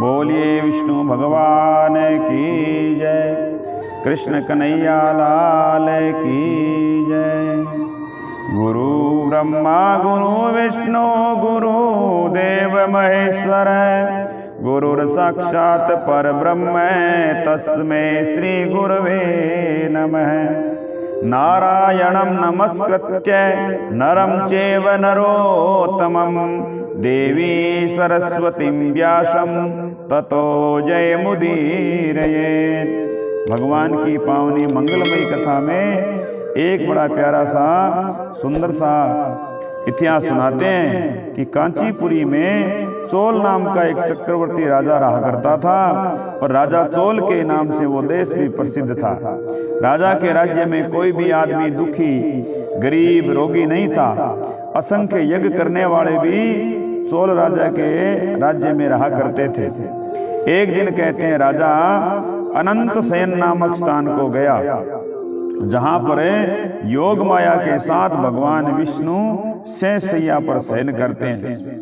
बोलिए विष्णु भगवान की जय। कृष्ण कन्हैया लाल की जय। गुरु ब्रह्मा गुरु विष्णु गुरु देव महेश्वर, गुरुर साक्षात् परब्रह्म तस्मै श्री गुरवे नमः। नारायणं नमस्कृत्य नरं चैव नरोत्तमं, देवी सरस्वतीं व्यासं ततो जयमुदीरयेत्। भगवान की पावनी मंगलमयी कथा में एक बड़ा प्यारा सा सुंदर सा इतिहास सुनाते हैं कि कांचीपुरी में चोल नाम का एक चक्रवर्ती राजा रहा करता था और राजा चोल के नाम से वो देश भी प्रसिद्ध था। राजा के राज्य में कोई भी आदमी दुखी गरीब रोगी नहीं था। असंख्य यज्ञ करने वाले भी चोल राजा के राज्य में रहा करते थे। एक दिन कहते हैं राजा अनंत शयन नामक स्थान को गया, जहां पर योग माया के साथ भगवान विष्णु शैया पर शयन करते हैं।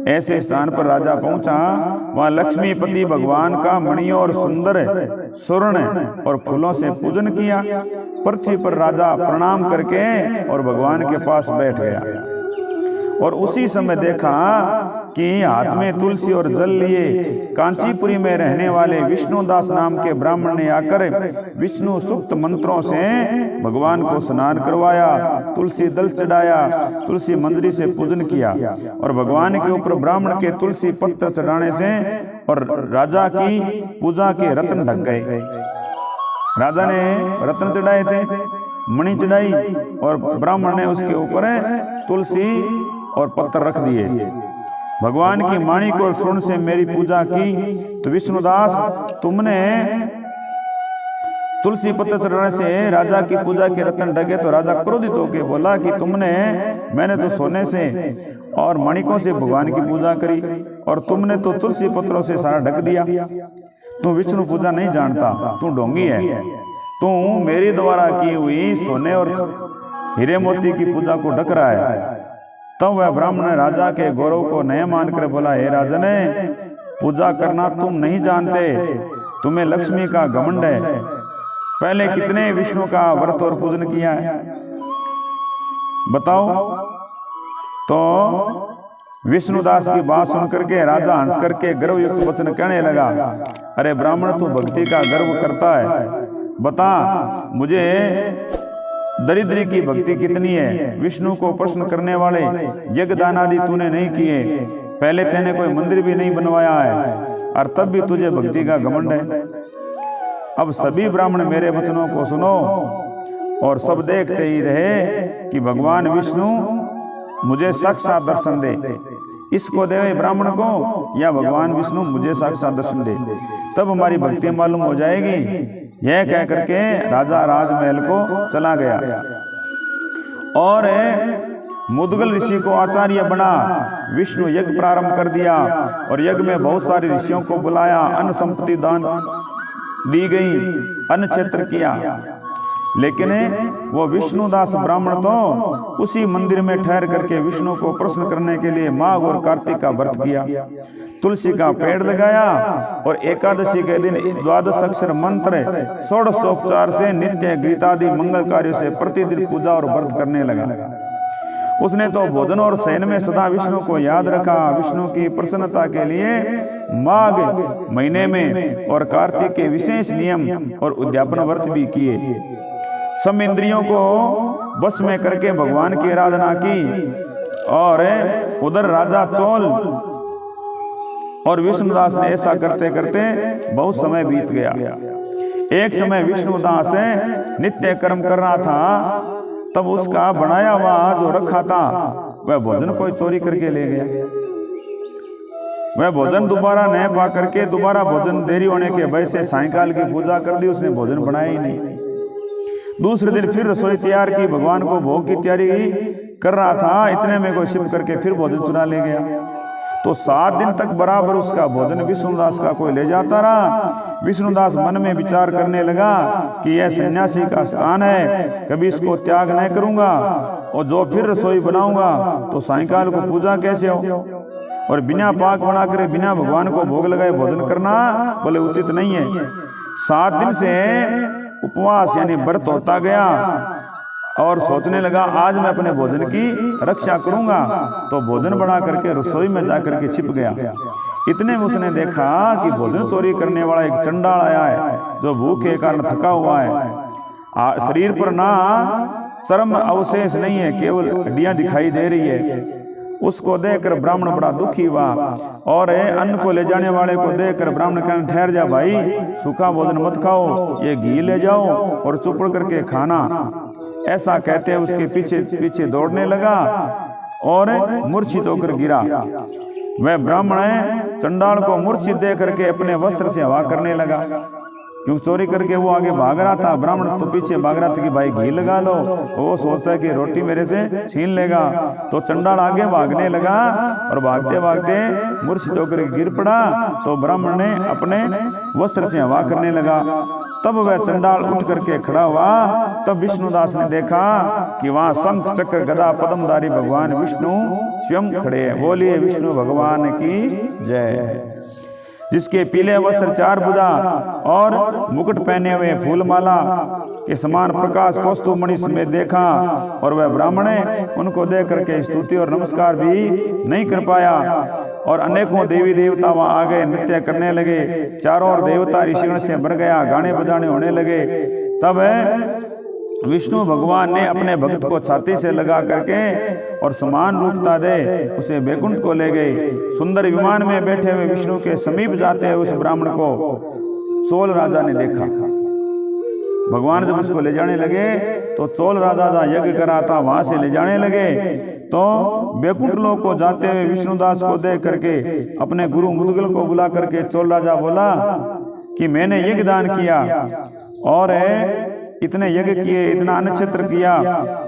ऐसे स्थान पर राजा पहुंचा, वहां लक्ष्मीपति भगवान का मणियों और सुंदर स्वर्ण और फूलों से पूजन किया। पृथ्वी पर राजा प्रणाम करके और भगवान के पास बैठ गया और उसी समय देखा कि हाथ में तुलसी और जल लिए कांचीपुरी में रहने वाले विष्णुदास नाम के ब्राह्मण ने आकर विष्णु सूक्त मंत्रों से भगवान को स्नान करवाया, तुलसी दल चढ़ाया, तुलसी मंजरी से पूजन किया और भगवान के ऊपर ब्राह्मण के तुलसी पत्र चढ़ाने से और राजा की पूजा के रत्न ढक गए। राजा ने रत्न चढ़ाए थे, मणि चढ़ाई और ब्राह्मण ने उसके ऊपर तुलसी और पत्थर रख दिए। भगवान की माणिक और स्वर्ण से मेरी पूजा की तो विष्णुदास तुमने तुलसी पत्थर चढ़ाने से राजा की पूजा के रत्न ढके। तो राजा क्रोधित होकर बोला कि मैंने तो सोने से और मणिकों से भगवान की पूजा करी और तुमने तो तुलसी पत्रों से सारा ढक दिया। तू विष्णु पूजा नहीं जानता, तू ढोंगी है। तू मेरी द्वारा की हुई सोने और हीरे मोती की पूजा को ढक रहा है। तब वह ब्राह्मण राजा के गौरव को नहीं मानकर बोला, हे राजन, पूजा करना तुम नहीं जानते, तुम्हें लक्ष्मी का घमंड है। पहले कितने विष्णु का व्रत और पूजन किया है बताओ। तो विष्णुदास की बात सुनकर के राजा हंस करके गर्वयुक्त वचन कहने लगा, अरे ब्राह्मण, तू भक्ति का गर्व करता है, बता मुझे दरिद्री की भक्ति कितनी है। विष्णु को प्रश्न करने वाले यज्ञ दान आदि तूने नहीं किए, पहले तेने कोई मंदिर भी नहीं बनवाया है और तब भी तुझे भक्ति का घमंड है। अब सभी ब्राह्मण मेरे वचनों को सुनो और सब देखते ही रहे कि भगवान विष्णु मुझे साक्षात दर्शन दे। इसको देवे ब्राह्मण को या भगवान विष्णु मुझे साक्षात दर्शन दे, तब हमारी भक्ति मालूम हो जाएगी। यह कह करके राजा राजमहल को चला गया और मुद्गल ऋषि को आचार्य बना विष्णु यज्ञ प्रारंभ कर दिया और यज्ञ में बहुत सारे ऋषियों को बुलाया, अन्न संपत्ति दान दी गई, अन्न क्षेत्र किया। लेकिन वो विष्णुदास ब्राह्मण तो उसी मंदिर में ठहर करके विष्णु को प्रसन्न करने के लिए माघ और कार्तिक का व्रत किया, तुलसी का पेड़ लगाया और एकादशी के दिन 12 अक्षर मंत्र 16 से नित्य गीतादि मंगल कार्यों से प्रतिदिन पूजा और व्रत करने लगा। उसने तो भोजन और शयन में सदा विष्णु को याद रखा। विष्णु की प्रसन्नता के लिए माघ महीने में और कार्तिक के विशेष नियम और उद्यापन व्रत भी किए। सब इंद्रियों को बस में करके भगवान की आराधना की और उधर राजा चोल और विष्णुदास ने ऐसा करते करते बहुत समय बीत गया। एक समय विष्णुदास नित्य कर्म कर रहा था, तब उसका बनाया हुआ जो रखा था वह भोजन कोई चोरी करके ले गया। वह भोजन दोबारा न पा करके दोबारा भोजन देरी होने के भय से सायंकाल की पूजा कर दी, उसने भोजन बनाया ही नहीं। दूसरे दिन फिर रसोई तैयार की, भगवान को भोग की तैयारी कर रहा था, इतने में कोई छिप करके फिर भोजन चुरा ले गया। तो 7 दिन तक बराबर उसका भोजन विष्णुदास का कोई ले जाता रहा। विष्णुदास मन में विचार करने लगा कि यह सन्यासी का स्थान है, कभी इसको त्याग नहीं करूंगा और जो फिर रसोई बनाऊंगा तो सायंकाल को पूजा कैसे हो। और बिना पाक बना कर बिना भगवान को भोग लगाए भोजन करना बोले उचित नहीं है। 7 दिन से उपवास यानी व्रत होता गया और सोचने लगा आज मैं अपने भोजन की रक्षा करूंगा, तो भोजन बना करके रसोई में जाकर के छिप गया। इतने में उसने देखा कि भोजन चोरी करने वाला एक चंडाल आया है जो भूख के कारण थका हुआ है। शरीर पर ना चर्म अवशेष नहीं है, केवल हड्डियां दिखाई दे रही है। उसको देखकर ब्राह्मण बड़ा दुखी हुआ और अन्न को ले जाने वाले को देखकर ब्राह्मण कहने ठहर जा भाई, सूखा भोजन मत खाओ, ये घी ले जाओ और चुप करके खाना। ऐसा कहते उसके पीछे पीछे दौड़ने लगा और मूर्छित होकर गिरा। वह ब्राह्मण चंडाल को मूर्छित देख करके अपने वस्त्र से हवा करने लगा, क्योंकि चोरी करके वो आगे भाग रहा था। ब्राह्मण तो पीछे भाग रहा था कि भाई घी लगा लो, वो सोचता है कि रोटी मेरे से छीन लेगा। तो चंडाल आगे भागने लगा और भागते भागते मूर्छित होकर गिर पड़ा। तो ब्राह्मण ने अपने वस्त्र से हवा करने लगा। तब वह चंडाल उठ करके खड़ा हुआ। तब विष्णुदास ने देखा कि वहां शंख चक्र गदा पद्मधारी भगवान विष्णु स्वयं खड़े हैं। बोलिए विष्णु भगवान की जय। जिसके पीले वस्त्र 4 भुजा और मुकुट पहने हुए फूलमाला के समान प्रकाश कौस्तुभमणि में देखा, और वह ब्राह्मण उनको देख करके स्तुति और नमस्कार भी नहीं कर पाया। और अनेकों देवी देवता वहां आ गए, नृत्य करने लगे। चारों ओर देवता ऋषिगण से भर गया, गाने बजाने होने लगे। तब विष्णु भगवान ने अपने भक्त को छाती से लगा करके और समान रूपता दे उसे बैकुंठ को ले गए। सुंदर विमान में बैठे हुए विष्णु के समीप जाते हुए उस ब्राह्मण को चोल राजा ने देखा। भगवान जब उसको ले जाने लगे तो चोल राजा जहाँ यज्ञ करा था वहां से ले जाने लगे। तो बैकुंठ लोक को जाते हुए विष्णुदास को देख करके अपने गुरु मुद्गल को बुला करके चोल राजा बोला कि मैंने यज्ञ दान किया और इतने यज्ञ किए, इतना अन्न क्षेत्र किया,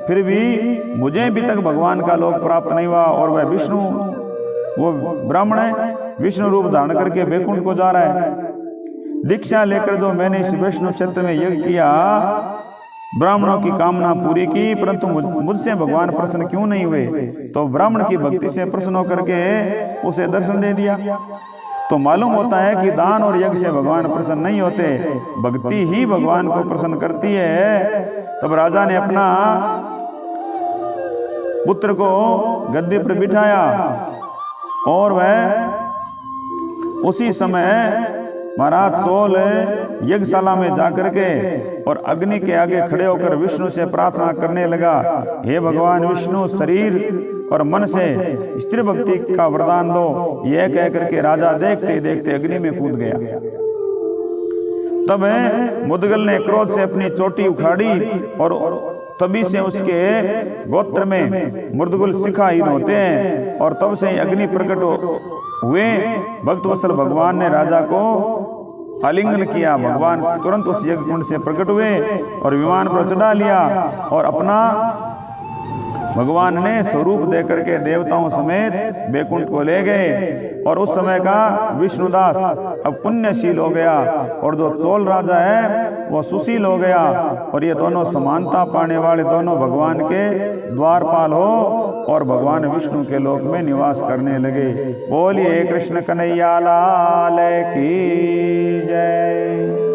फिर भी मुझे भी तक भगवान का लोक प्राप्त नहीं हुआ। और वह विष्णु, वो ब्राह्मण विष्णु रूप धारण करके बैकुंठ को जा रहा है। दीक्षा लेकर जो मैंने इस वैष्णव क्षेत्र में यज्ञ किया, ब्राह्मणों की कामना पूरी की, परंतु मुझसे भगवान प्रसन्न क्यों नहीं हुए? तो ब्राह्मण की भक्ति से प्रसन्न होकर के उसे दर्शन दे दिया। तो मालूम होता है कि दान और यज्ञ से भगवान प्रसन्न नहीं होते, भक्ति ही भगवान को प्रसन्न करती है। तब राजा ने अपना पुत्र को गद्दी पर बिठाया और वह उसी समय महाराज चोल यज्ञशाला में जाकर के और अग्नि के आगे खड़े होकर विष्णु से प्रार्थना करने लगा, हे भगवान विष्णु, शरीर और मन से स्त्री भक्ति का वरदान दो। यह कह करके राजा देखते देखते अग्नि में कूद गया। तब मुद्गल ने क्रोध से अपनी चोटी उखाड़ी और तभी से उसके गोत्र में मुद्गल शिखाहीन होते हैं। और तब से अग्नि प्रकट हुए। भक्तवत्सल भगवान ने राजा को आलिंगन किया। भगवान तुरंत उस यज्ञ कुंड से प्रकट हुए और विमान पर चढ़ा लिया और अपना भगवान ने स्वरूप दे करके देवताओं समेत बैकुंठ को ले गए। और उस समय का विष्णुदास अब पुण्यशील हो गया और जो चोल राजा है वो सुशील हो गया। और ये दोनों समानता पाने वाले दोनों भगवान के द्वारपाल हो और भगवान विष्णु के लोक में निवास करने लगे। बोलिए कृष्ण कन्हैया लाल की जय।